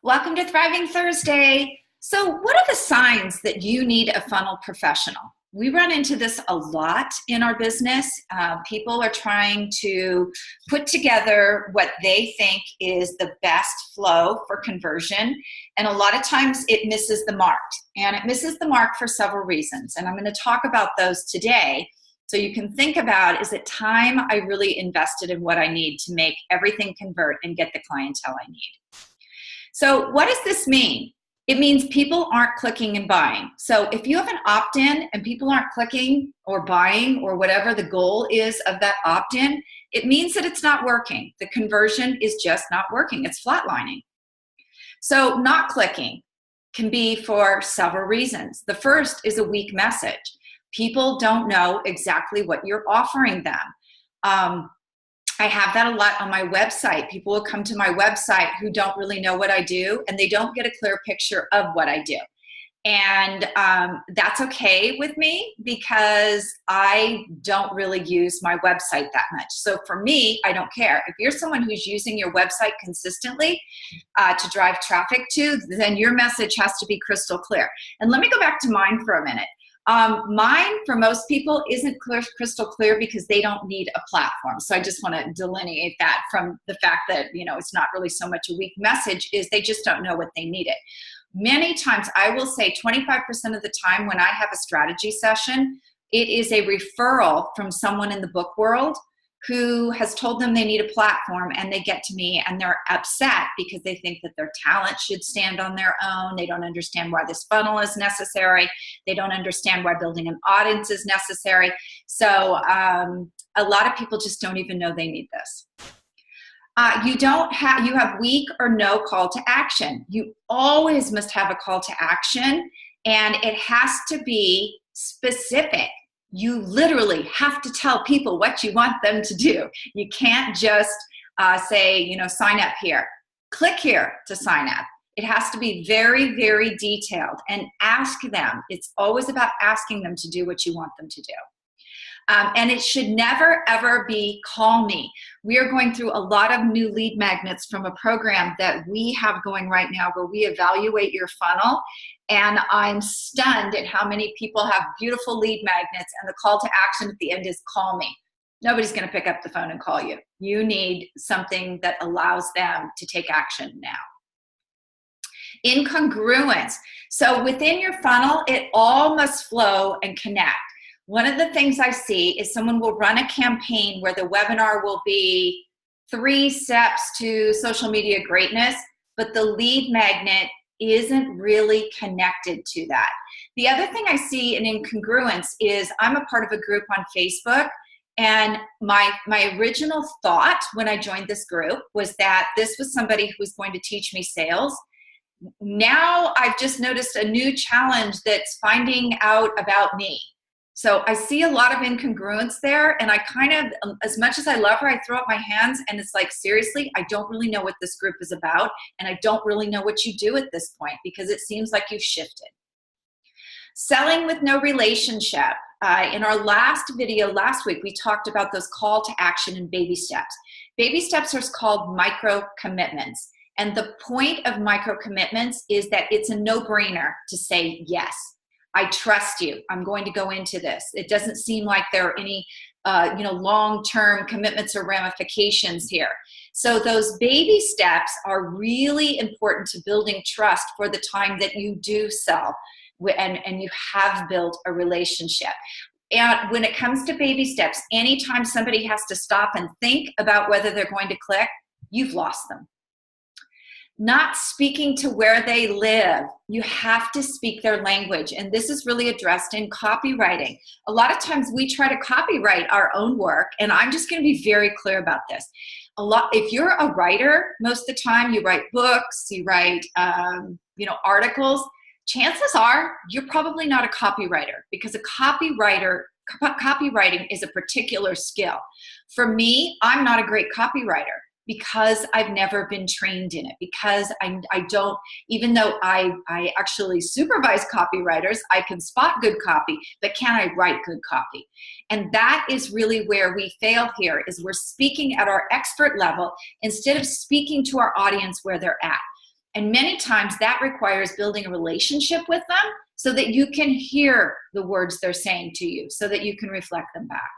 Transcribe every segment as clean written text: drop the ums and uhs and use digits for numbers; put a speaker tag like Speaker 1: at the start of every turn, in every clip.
Speaker 1: Welcome to Thriving Thursday. So, what are the signs that you need a funnel professional? We run into this a lot in our business. People are trying to put together what they think is the best flow for conversion, and a lot of times it misses the mark. And it misses the mark for several reasons. And I'm going to talk about those today. So you can think about, is it time I really invested in what I need to make everything convert and get the clientele I need? So what does this mean? It means people aren't clicking and buying. So if you have an opt-in and people aren't clicking or buying or whatever the goal is of that opt-in, it means that it's not working. The conversion is just not working. It's flatlining. So not clicking can be for several reasons. The first is a weak message. People don't know exactly what you're offering them. I have that a lot on my website. People will come to my website who don't really know what I do, and they don't get a clear picture of what I do. And that's okay with me because I don't really use my website that much. So for me, I don't care. If you're someone who's using your website consistently to drive traffic to, then your message has to be crystal clear. And let me go back to mine for a minute. Mine, for most people, isn't crystal clear because they don't need a platform. So I just want to delineate that from the fact that, it's not really so much a weak message, is they just don't know what they need it. Many times, I will say 25% of the time when I have a strategy session, it is a referral from someone in the book world who has told them they need a platform, and they get to me and they're upset because they think that their talent should stand on their own. They don't understand why this funnel is necessary. They don't understand why building an audience is necessary. So a lot of people just don't even know they need this. You have weak or no call to action. You always must have a call to action, and it has to be specific. You literally have to tell people what you want them to do. You can't just say, sign up here. Click here to sign up. It has to be very, very detailed, and ask them. It's always about asking them to do what you want them to do. And it should never, ever be call me. We are going through a lot of new lead magnets from a program that we have going right now where we evaluate your funnel. And I'm stunned at how many people have beautiful lead magnets and the call to action at the end is call me. Nobody's going to pick up the phone and call you. You need something that allows them to take action now. Incongruence. So within your funnel, it all must flow and connect. One of the things I see is someone will run a campaign where the webinar will be 3 steps to social media greatness, but the lead magnet isn't really connected to that. The other thing I see in incongruence is I'm a part of a group on Facebook, and my original thought when I joined this group was that this was somebody who was going to teach me sales. Now I've just noticed a new challenge that's finding out about me. So I see a lot of incongruence there, and I kind of, as much as I love her, I throw up my hands, and it's like, seriously, I don't really know what this group is about, and I don't really know what you do at this point because it seems like you've shifted. Selling with no relationship. In our last video last week, we talked about those call to action and baby steps. Baby steps are called micro commitments, and the point of micro commitments is that it's a no-brainer to say yes. I trust you. I'm going to go into this. It doesn't seem like there are any long-term commitments or ramifications here. So those baby steps are really important to building trust for the time that you do sell and you have built a relationship. And when it comes to baby steps, anytime somebody has to stop and think about whether they're going to click, you've lost them. Not speaking to where they live. You have to speak their language. And this is really addressed in copywriting. A lot of times we try to copyright our own work, and I'm just going to be very clear about this. If you're a writer, most of the time you write books, you write articles, chances are you're probably not a copywriter, because copywriting is a particular skill. For me, I'm not a great copywriter, because I've never been trained in it, because I don't, even though I actually supervise copywriters, I can spot good copy, but can I write good copy? And that is really where we fail here, is we're speaking at our expert level instead of speaking to our audience where they're at. And many times that requires building a relationship with them so that you can hear the words they're saying to you, so that you can reflect them back.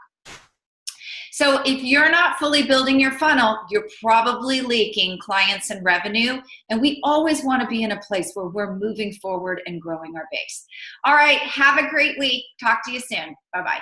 Speaker 1: So if you're not fully building your funnel, you're probably leaking clients and revenue. And we always want to be in a place where we're moving forward and growing our base. All right, have a great week. Talk to you soon. Bye-bye.